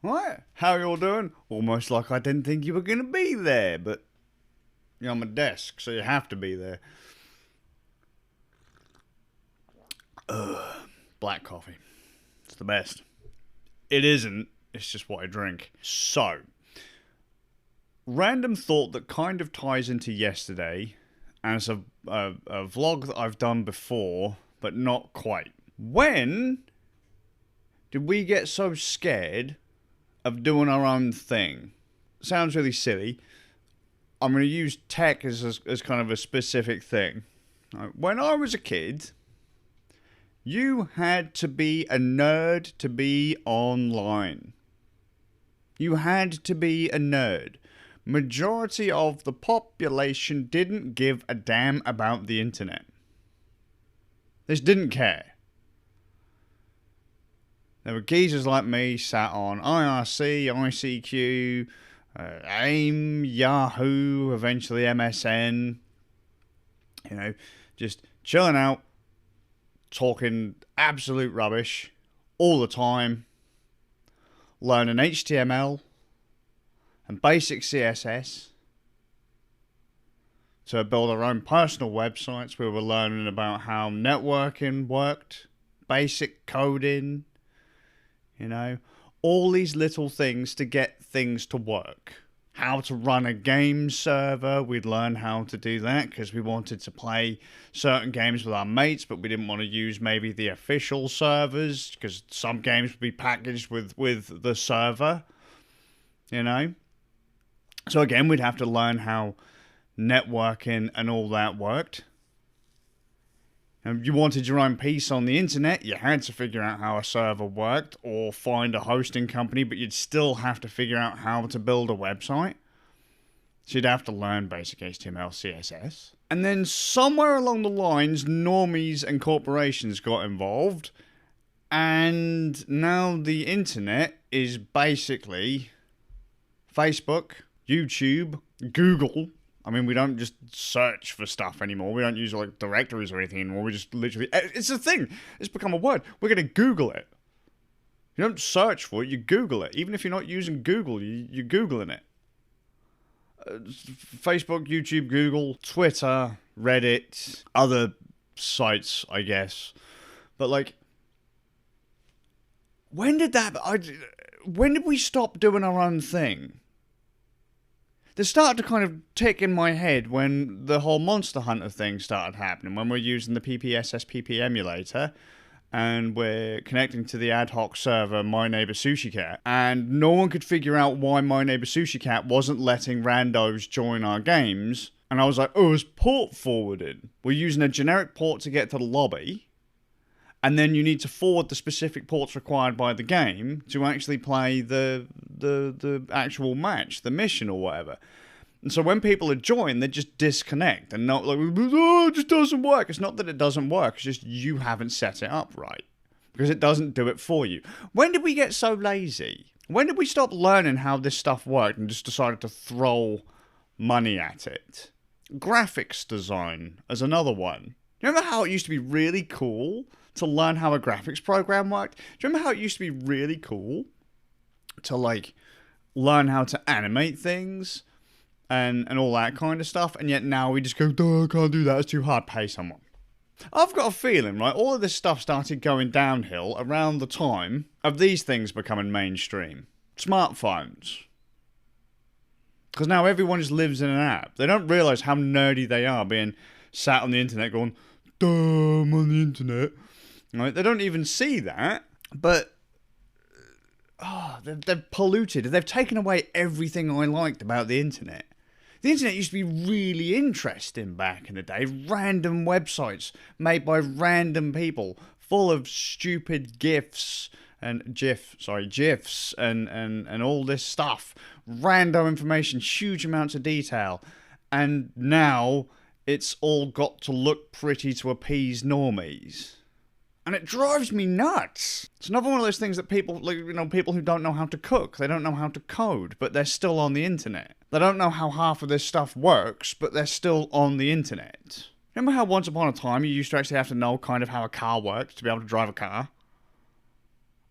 What? How you all doing? Almost like I didn't think you were going to be there, but you're on my desk, so you have to be there. Black coffee. It's the best. It isn't, it's just what I drink. So, random thought that kind of ties into yesterday, and it's a vlog that I've done before, but not quite. When did we get so scared of doing our own thing? Sounds really silly. I'm going to use tech as kind of a specific thing. When I was a kid, you had to be a nerd to be online. You had to be a nerd. Majority of the population didn't give a damn about the internet. They just didn't care. There were geezers like me sat on IRC, ICQ, AIM, Yahoo, eventually MSN. You know, just chilling out, talking absolute rubbish all the time, learning HTML and basic CSS to build our own personal websites. We were learning about how networking worked, basic coding, you know, all these little things to get things to work. How to run a game server, we'd learn how to do that because we wanted to play certain games with our mates, but we didn't want to use maybe the official servers because some games would be packaged with the server, you know. So again, we'd have to learn how networking and all that worked. And you wanted your own piece on the internet, you had to figure out how a server worked or find a hosting company, but you'd still have to figure out how to build a website. So you'd have to learn basic HTML, CSS. And then somewhere along the lines, normies and corporations got involved. And now the internet is basically Facebook, YouTube, Google. I mean, we don't just search for stuff anymore. We don't use like directories or anything anymore. We just literally... It's a thing. It's become a word. We're going to Google it. You don't search for it, you Google it. Even if you're not using Google, you're Googling it. Facebook, YouTube, Google, Twitter, Reddit, other sites, I guess. But like... When did we stop doing our own thing? They started to kind of tick in my head when the whole Monster Hunter thing started happening, when we're using the PPSSPP emulator and we're connecting to the ad hoc server My Neighbor Sushi Cat, and no one could figure out why My Neighbor Sushi Cat wasn't letting randos join our games, and I was like, oh, it's port forwarded. We're using a generic port to get to the lobby, and then you need to forward the specific ports required by the game to actually play the actual match, the mission or whatever. And so when people are joined, they just disconnect and not like, oh, it just doesn't work. It's not that it doesn't work, it's just you haven't set it up right. Because it doesn't do it for you. When did we get so lazy? When did we stop learning how this stuff worked and just decided to throw money at it? Graphics design as another one. You remember how it used to be really cool to learn how a graphics program worked? Do you remember how it used to be really cool to like learn how to animate things and all that kind of stuff? And yet now we just go, duh, I can't do that, it's too hard, pay someone. I've got a feeling, right, all of this stuff started going downhill around the time of these things becoming mainstream. Smartphones. Because now everyone just lives in an app. They don't realise how nerdy they are being sat on the internet going, duh, I'm on the internet. Right? They don't even see that, but they've polluted. They've taken away everything I liked about the internet. The internet used to be really interesting back in the day. Random websites made by random people, full of stupid GIFs and GIFs and all this stuff. Random information, huge amounts of detail. And now it's all got to look pretty to appease normies. And it drives me nuts. It's another one of those things that people, like, you know, people who don't know how to cook, they don't know how to code, but they're still on the internet. They don't know how half of this stuff works, but they're still on the internet. Remember how once upon a time you used to actually have to know kind of how a car worked to be able to drive a car?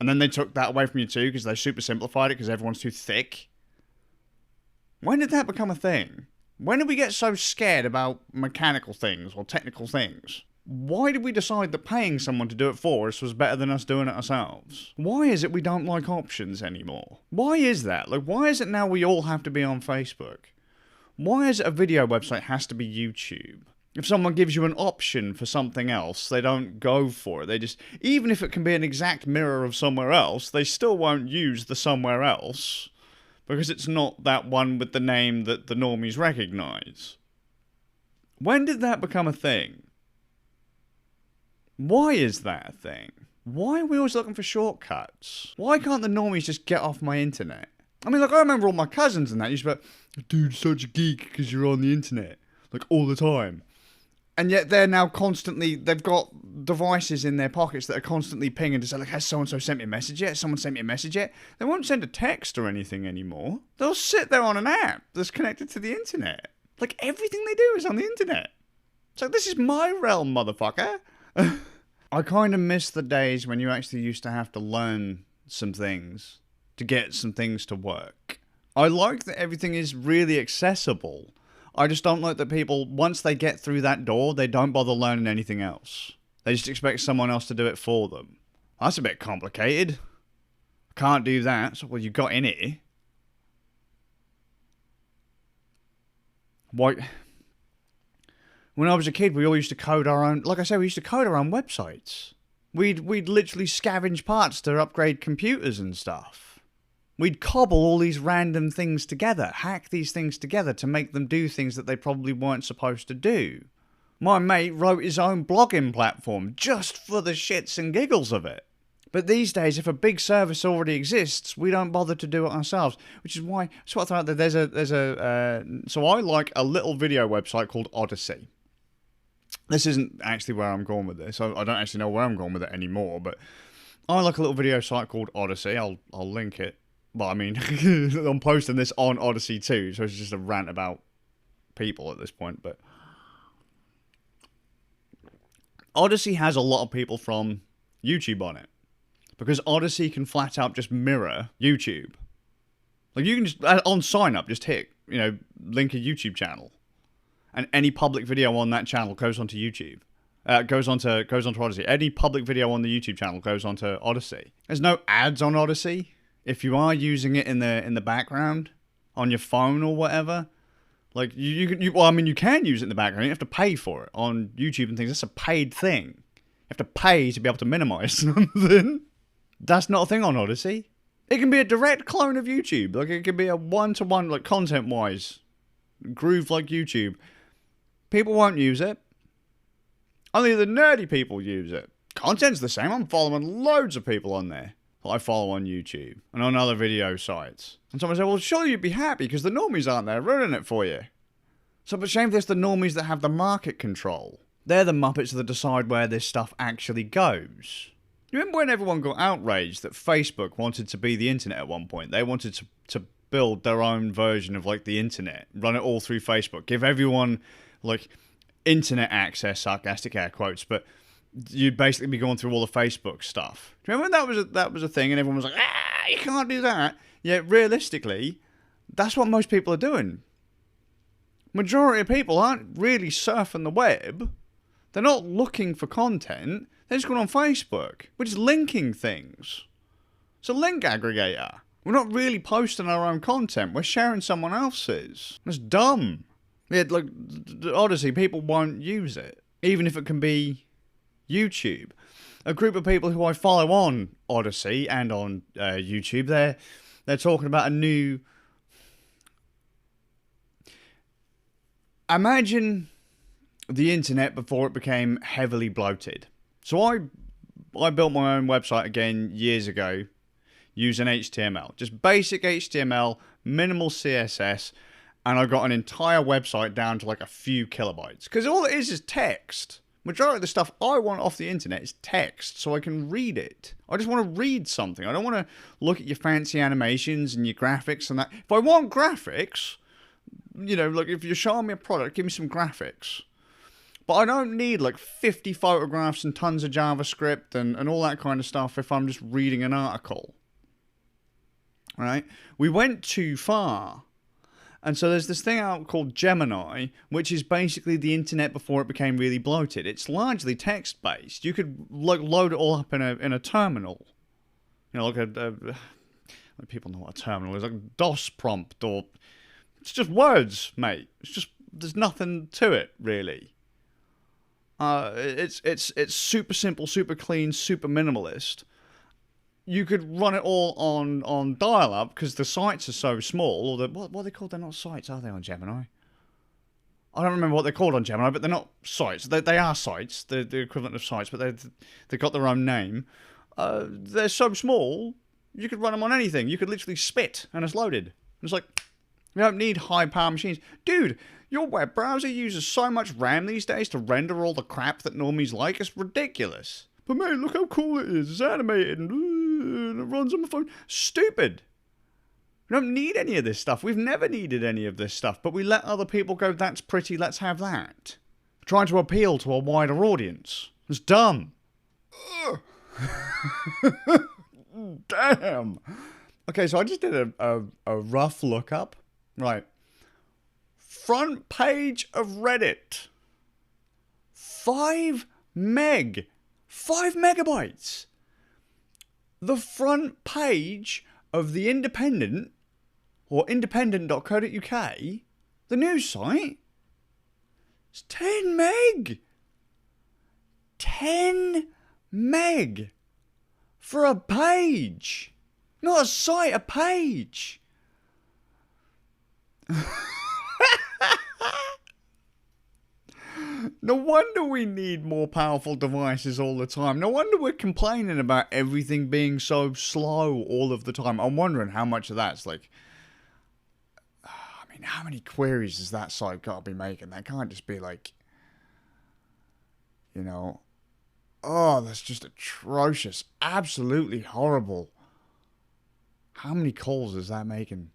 And then they took that away from you too because they super simplified it because everyone's too thick. When did that become a thing? When did we get so scared about mechanical things or technical things? Why did we decide that paying someone to do it for us was better than us doing it ourselves? Why is it we don't like options anymore? Why is that? Like, why is it now we all have to be on Facebook? Why is it a video website has to be YouTube? If someone gives you an option for something else, they don't go for it. They just, even if it can be an exact mirror of somewhere else, they still won't use the somewhere else because it's not that one with the name that the normies recognize. When did that become a thing? Why is that a thing? Why are we always looking for shortcuts? Why can't the normies just get off my internet? I mean, like, I remember all my cousins and that used to be like, dude, such a geek because you're on the internet. Like, all the time. And yet they're now constantly, they've got devices in their pockets that are constantly pinging to say, like, has so-and-so sent me a message yet? Has someone sent me a message yet? They won't send a text or anything anymore. They'll sit there on an app that's connected to the internet. Like, everything they do is on the internet. So this is my realm, motherfucker. I kind of miss the days when you actually used to have to learn some things to get some things to work. I like that everything is really accessible. I just don't like that people, once they get through that door, they don't bother learning anything else. They just expect someone else to do it for them. That's a bit complicated. I can't do that. So, well, you got in it. Why? When I was a kid, we all used to code our own, like I said, we used to code our own websites. We'd literally scavenge parts to upgrade computers and stuff. We'd cobble all these random things together, hack these things together to make them do things that they probably weren't supposed to do. My mate wrote his own blogging platform just for the shits and giggles of it. But these days, if a big service already exists, we don't bother to do it ourselves. Which is why, so I thought that so I like a little video website called Odyssey. This isn't actually where I'm going with this. I don't actually know where I'm going with it anymore, but I like a little video site called Odyssey. I'll link it. Well, I mean, I'm posting this on Odyssey too, so it's just a rant about people at this point, but Odyssey has a lot of people from YouTube on it, because Odyssey can flat out just mirror YouTube. Like, you can just, on sign up, just hit, link a YouTube channel, and any public video on that channel goes onto YouTube. Goes onto Odyssey. Any public video on the YouTube channel goes onto Odyssey. There's no ads on Odyssey. If you are using it in the background on your phone or whatever, like you can use it in the background. You have to pay for it on YouTube and things. That's a paid thing. You have to pay to be able to minimize something. That's not a thing on Odyssey. It can be a direct clone of YouTube. Like, it can be a one-to-one, like, content-wise, groove like YouTube. People won't use it. Only the nerdy people use it. Content's the same. I'm following loads of people on there that I follow on YouTube and on other video sites. And someone said, well, surely you'd be happy because the normies aren't there ruining it for you. So, but shame there's the normies that have the market control. They're the muppets that decide where this stuff actually goes. You remember when everyone got outraged that Facebook wanted to be the internet at one point? They wanted to build their own version of, like, the internet. Run it all through Facebook. Give everyone, like, internet access, sarcastic air quotes, but you'd basically be going through all the Facebook stuff. Do you remember when that was a thing and everyone was like, you can't do that? Yet realistically, that's what most people are doing. Majority of people aren't really surfing the web. They're not looking for content. They're just going on Facebook. We're just linking things. It's a link aggregator. We're not really posting our own content. We're sharing someone else's. That's dumb. Yeah, like, Odyssey, people won't use it. Even if it can be YouTube. A group of people who I follow on Odyssey and on YouTube, they're talking about a new... Imagine the internet before it became heavily bloated. So I built my own website again years ago using HTML. Just basic HTML, minimal CSS, and I got an entire website down to like a few kilobytes. Because all it is text. Majority of the stuff I want off the internet is text, so I can read it. I just want to read something. I don't want to look at your fancy animations and your graphics and that. If I want graphics, like, if you're showing me a product, give me some graphics. But I don't need like 50 photographs and tons of JavaScript and all that kind of stuff if I'm just reading an article. Right? We went too far. And so there's this thing out called Gemini, which is basically the internet before it became really bloated. It's largely text-based. You could like load it all up in a terminal. You know, like people know what a terminal is, like a DOS prompt, or it's just words, mate. It's just, there's nothing to it really. It's super simple, super clean, super minimalist. You could run it all on dial-up because the sites are so small. Or what are they called? They're not sites, are they, on Gemini? I don't remember what they're called on Gemini, but they're not sites. They are sites. They're the equivalent of sites, but they've got their own name. They're so small, you could run them on anything. You could literally spit, and it's loaded. It's like, you don't need high-power machines. Dude, your web browser uses so much RAM these days to render all the crap that normies like. It's ridiculous. But mate, look how cool it is. It's animated and it runs on my phone. Stupid. We don't need any of this stuff. We've never needed any of this stuff. But we let other people go, that's pretty, let's have that. Trying to appeal to a wider audience. It's dumb. Damn. Okay, so I just did a rough lookup. Right. Front page of Reddit. 5 meg. 5 megabytes. The front page of The Independent, or independent.co.uk, the news site, it's 10 meg. 10 meg. For a page. Not a site, a page. No wonder we need more powerful devices all the time. No wonder we're complaining about everything being so slow all of the time. I'm wondering how much of that's like... I mean, how many queries has that site got to be making? That can't just be like... You know... Oh, that's just atrocious. Absolutely horrible. How many calls is that making?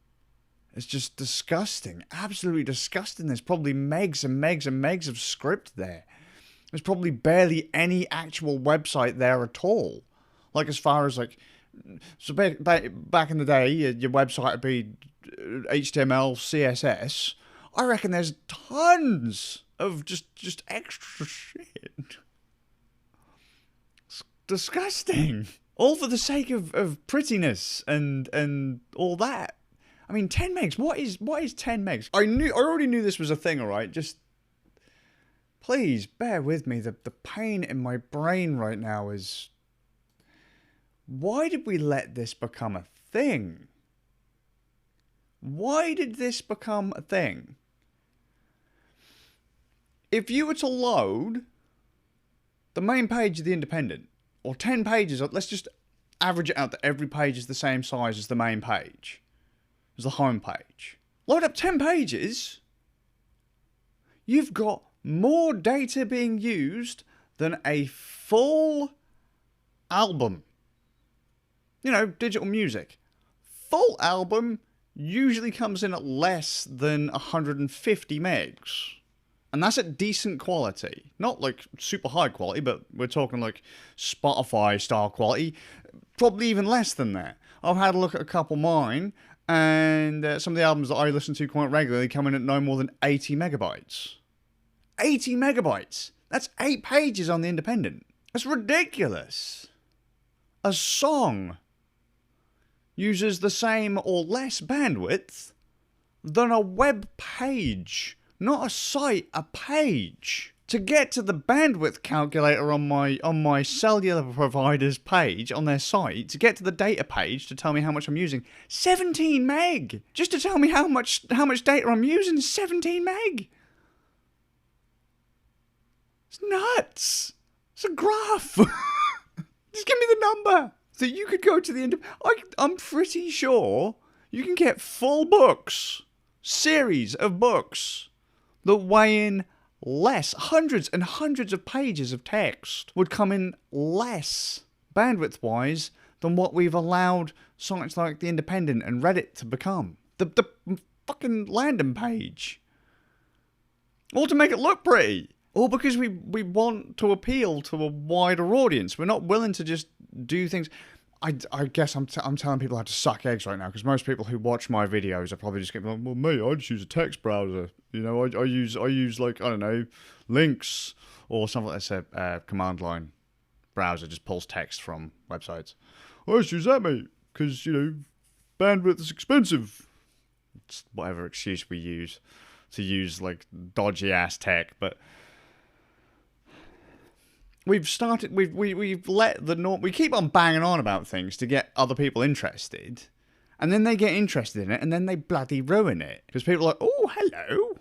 It's just disgusting. Absolutely disgusting. There's probably megs and megs and megs of script there. There's probably barely any actual website there at all. Like, as far as, like... So, back in the day, your website would be HTML, CSS. I reckon there's tons of just extra shit. It's disgusting. All for the sake of prettiness and all that. I mean, 10 megs. What is 10 megs? I already knew this was a thing, alright? Just please bear with me. The pain in my brain right now is, why did we let this become a thing? Why did this become a thing? If you were to load the main page of The Independent, or 10 pages, let's just average it out that every page is the same size as the main page. As the home page. Load up 10 pages. You've got more data being used than a full album. You know, digital music. Full album usually comes in at less than 150 megs. And that's at decent quality. Not like super high quality, but we're talking like Spotify style quality. Probably even less than that. I've had a look at a couple of mine, and some of the albums that I listen to quite regularly come in at no more than 80 megabytes. 80 megabytes! That's 8 pages on The Independent. That's ridiculous. A song uses the same or less bandwidth than a web page. Not a site, a page. To get to the bandwidth calculator on my cellular provider's page, on their site, to get to the data page to tell me how much I'm using, 17 meg! Just to tell me how much data I'm using, 17 meg! It's nuts! It's a graph! Just give me the number! So you could go to the I'm pretty sure you can get full books, series of books, that weigh in less, hundreds and hundreds of pages of text would come in less bandwidth-wise than what we've allowed sites like The Independent and Reddit to become. The fucking landing page. All to make it look pretty. Or because we want to appeal to a wider audience. We're not willing to just do things. I guess I'm telling people how to suck eggs right now, because most people who watch my videos are probably just going like, well, mate, I just use a text browser. You know, I use like, I don't know, links or something that's a command line browser, just pulls text from websites. I just use that, mate, because, you know, bandwidth is expensive. It's whatever excuse we use to use like dodgy ass tech, but we've let the norm. We keep on banging on about things to get other people interested, and then they get interested in it, and then they bloody ruin it because people are like, "Oh, hello,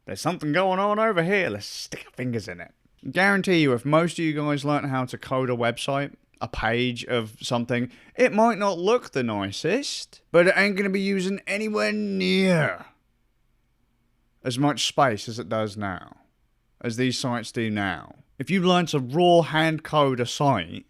there's something going on over here. Let's stick our fingers in it." Guarantee you, if most of you guys learn how to code a website, a page of something, it might not look the nicest, but it ain't going to be using anywhere near as much space as it does now, as these sites do now. If you learn to raw hand code a site,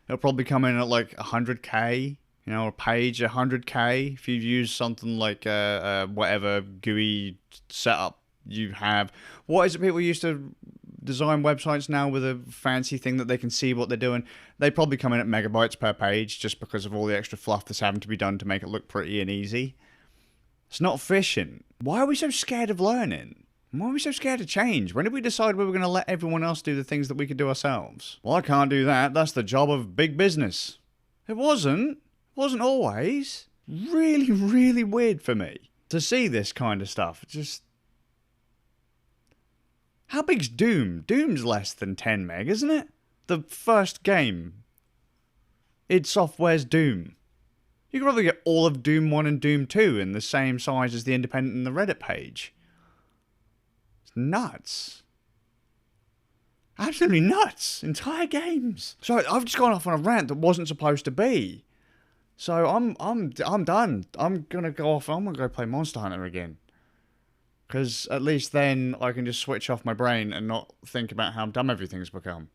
it'll probably come in at like 100k, you know, a page 100k. If you use something like whatever GUI setup you have. What is it people used to design websites now with a fancy thing that they can see what they're doing? They probably come in at megabytes per page just because of all the extra fluff that's having to be done to make it look pretty and easy. It's not efficient. Why are we so scared of learning? Why are we so scared of change? When did we decide we were going to let everyone else do the things that we could do ourselves? Well, I can't do that. That's the job of big business. It wasn't. It wasn't always. Really, really weird for me to see this kind of stuff. Just... How big's Doom? Doom's less than 10 meg, isn't it? The first game. id Software's Doom. You can probably get all of Doom 1 and Doom 2 in the same size as the Independent and the Reddit page. Nuts. Absolutely nuts. Entire games. So I've just gone off on a rant that wasn't supposed to be. So I'm done. I'm gonna go off. I'm gonna go play Monster Hunter again. Because at least then I can just switch off my brain and not think about how dumb everything's become.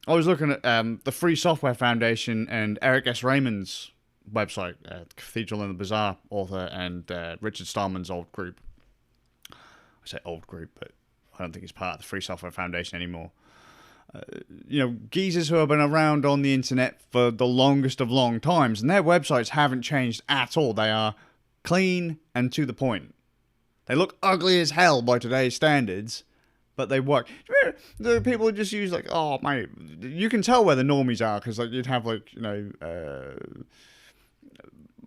I was looking at the Free Software Foundation and Eric S. Raymond's website, Cathedral and the Bazaar author, and Richard Stallman's old group. I say old group, but I don't think it's part of the Free Software Foundation anymore. You know, geezers who have been around on the internet for the longest of long times, and their websites haven't changed at all. They are clean and to the point. They look ugly as hell by today's standards, but they work. The people who just use like, oh mate, you can tell where the normies are, because like you'd have like, you know,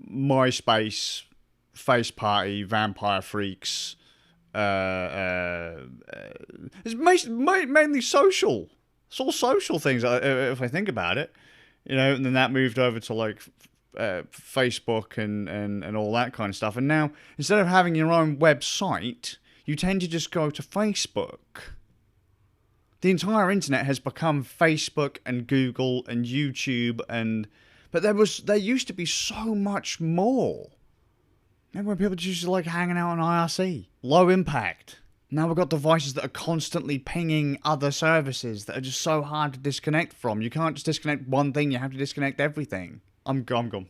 MySpace, Face Party, Vampire Freaks. It's mainly social. It's all social things, if I think about it, you know. And then that moved over to like Facebook and all that kind of stuff. And now instead of having your own website, you tend to just go to Facebook. The entire internet has become Facebook and Google and YouTube, but there used to be so much more. Remember when people just used to like hanging out on IRC? Low impact. Now we've got devices that are constantly pinging other services that are just so hard to disconnect from. You can't just disconnect one thing, you have to disconnect everything. I'm gone.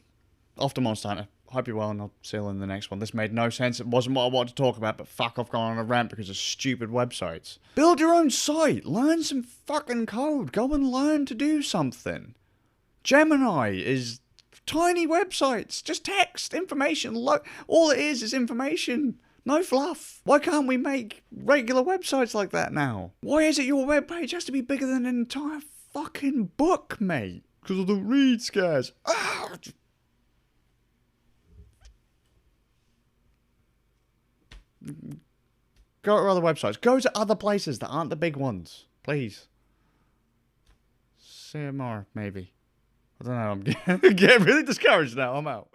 Off to Monster Hunter. Hope you're well, and I'll see you in the next one. This made no sense. It wasn't what I wanted to talk about, but fuck off going on a rant because of stupid websites. Build your own site. Learn some fucking code. Go and learn to do something. Gemini is... tiny websites, just text, information. All it is information, no fluff. Why can't we make regular websites like that now? Why is it your webpage has to be bigger than an entire fucking book, mate? Because of the read scares. Go to other websites. Go to other places that aren't the big ones, please. See you tomorrow, maybe. I don't know, I'm getting really discouraged now. I'm out.